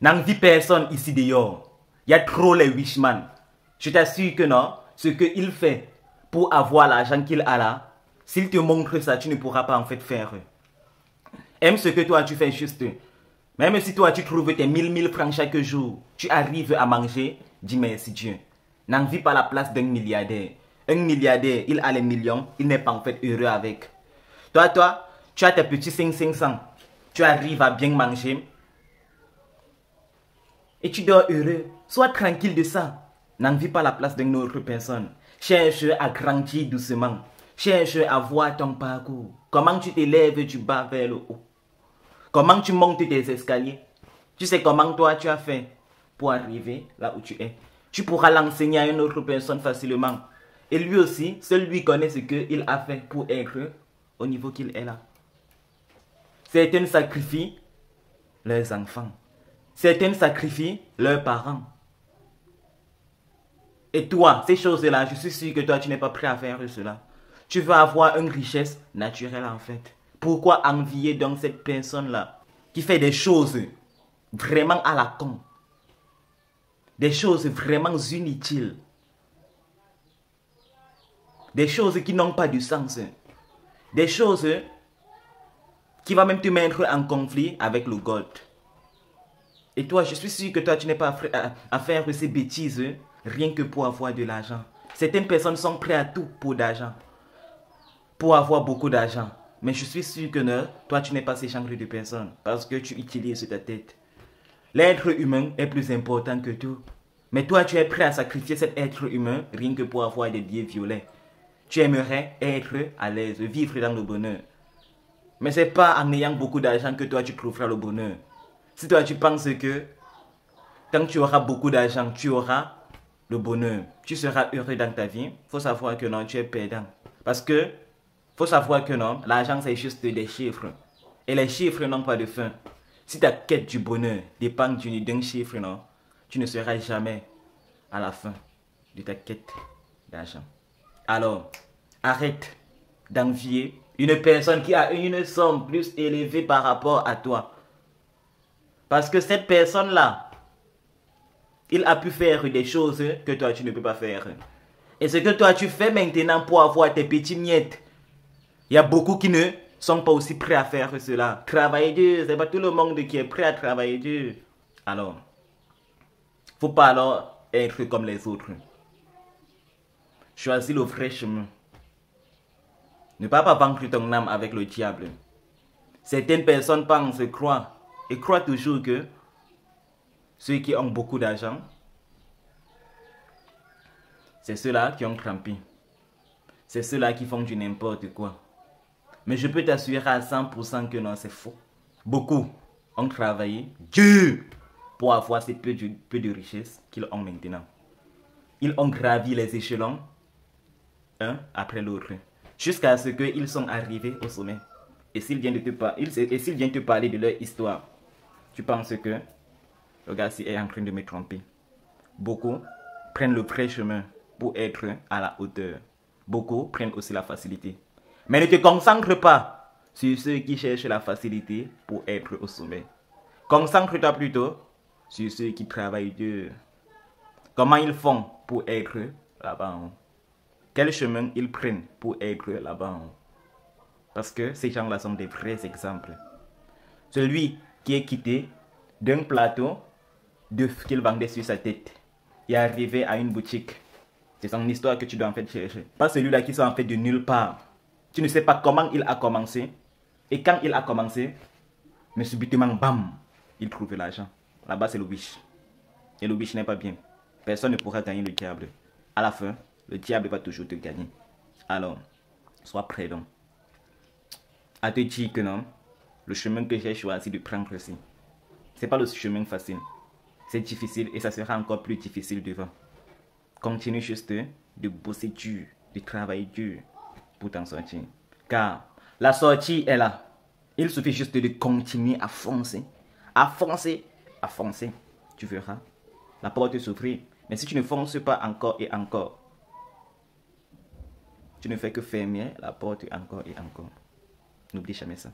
N'envie personne ici dehors. Il y a trop les wishman. Je t'assure que non, ce qu'il fait pour avoir l'argent qu'il a là, s'il te montre ça, tu ne pourras pas en fait faire. Aime ce que toi tu fais juste. Même si toi tu trouves tes 1000 francs chaque jour, tu arrives à manger, dis merci Dieu. N'envie pas la place d'un milliardaire. Un milliardaire, il a les millions, il n'est pas en fait heureux avec. Toi, tu as tes petits 500. Tu arrives à bien manger. Et tu dors heureux. Sois tranquille de ça. N'envie pas la place d'une autre personne. Cherche à grandir doucement. Cherche à voir ton parcours. Comment tu t'élèves du bas vers le haut. Comment tu montes tes escaliers. Tu sais comment toi tu as fait pour arriver là où tu es. Tu pourras l'enseigner à une autre personne facilement. Et lui aussi, seul lui connaît ce qu'il a fait pour être au niveau qu'il est là. Certains sacrifient leurs enfants. Certains sacrifient leurs parents. Et toi, ces choses-là, je suis sûr que toi, tu n'es pas prêt à faire cela. Tu veux avoir une richesse naturelle en fait. Pourquoi envier donc cette personne-là qui fait des choses vraiment à la con? Des choses vraiment inutiles. Des choses qui n'ont pas de sens. Des choses qui vont même te mettre en conflit avec le God. Et toi, je suis sûr que toi, tu n'es pas prêt à faire ces bêtises rien que pour avoir de l'argent. Certaines personnes sont prêtes à tout pour l'argent. Pour avoir beaucoup d'argent. Mais je suis sûr que non, toi, tu n'es pas ce genre de personne. Parce que tu utilises ta tête. L'être humain est plus important que tout. Mais toi, tu es prêt à sacrifier cet être humain rien que pour avoir des billets violets. Tu aimerais être à l'aise, vivre dans le bonheur. Mais ce n'est pas en ayant beaucoup d'argent que toi, tu trouveras le bonheur. Si toi, tu penses que quand tu auras beaucoup d'argent, tu auras le bonheur, tu seras heureux dans ta vie, il faut savoir que non, tu es perdant. Parce que, faut savoir que non, l'argent, c'est juste des chiffres. Et les chiffres n'ont pas de fin. Si ta quête du bonheur dépend d'un chiffre, non, tu ne seras jamais à la fin de ta quête d'argent. Alors, arrête d'envier une personne qui a une somme plus élevée par rapport à toi. Parce que cette personne-là, il a pu faire des choses que toi tu ne peux pas faire. Et ce que toi tu fais maintenant pour avoir tes petits miettes, il y a beaucoup qui ne sont pas aussi prêts à faire cela. Travailler dur, c'est pas tout le monde qui est prêt à travailler dur. Alors, faut pas alors être comme les autres. Choisis le vrai chemin. Ne pas vendre ton âme avec le diable. Certaines personnes pensent, croient, et croient toujours que ceux qui ont beaucoup d'argent, c'est ceux-là qui ont trempé. C'est ceux-là qui font du n'importe quoi. Mais je peux t'assurer à 100% que non, c'est faux. Beaucoup ont travaillé dur pour avoir ce peu de richesse qu'ils ont maintenant. Ils ont gravi les échelons, un après l'autre, jusqu'à ce qu'ils sont arrivés au sommet. Et s'ils viennent te parler de leur histoire, tu penses que le gars-ci est en train de me tromper. Beaucoup prennent le vrai chemin pour être à la hauteur. Beaucoup prennent aussi la facilité. Mais ne te concentre pas sur ceux qui cherchent la facilité pour être au sommet. Concentre-toi plutôt sur ceux qui travaillent dur. Comment ils font pour être là-bas en haut? Quel chemin ils prennent pour être là-bas en haut? Parce que ces gens-là sont des vrais exemples. Celui qui est quitté d'un plateau d'œufs qu'il vendait sur sa tête et arrivé à une boutique. C'est son histoire que tu dois en fait chercher. Pas celui-là qui sort en fait de nulle part. Tu ne sais pas comment il a commencé. Et quand il a commencé, mais subitement, bam, il trouve l'argent. Là-bas, c'est le wish. Et le wish n'est pas bien. Personne ne pourra gagner le diable. À la fin, le diable va toujours te gagner. Alors, sois prêt donc. À te dire que non, le chemin que j'ai choisi de prendre ici, c'est pas le chemin facile. C'est difficile et ça sera encore plus difficile devant. Continue juste de bosser dur, de travailler dur pour t'en sortir. Car la sortie est là. Il suffit juste de continuer à foncer. À foncer, à foncer. Tu verras la porte s'ouvrir. Mais si tu ne fonces pas encore et encore, tu ne fais que fermer la porte encore et encore. N'oublie jamais ça.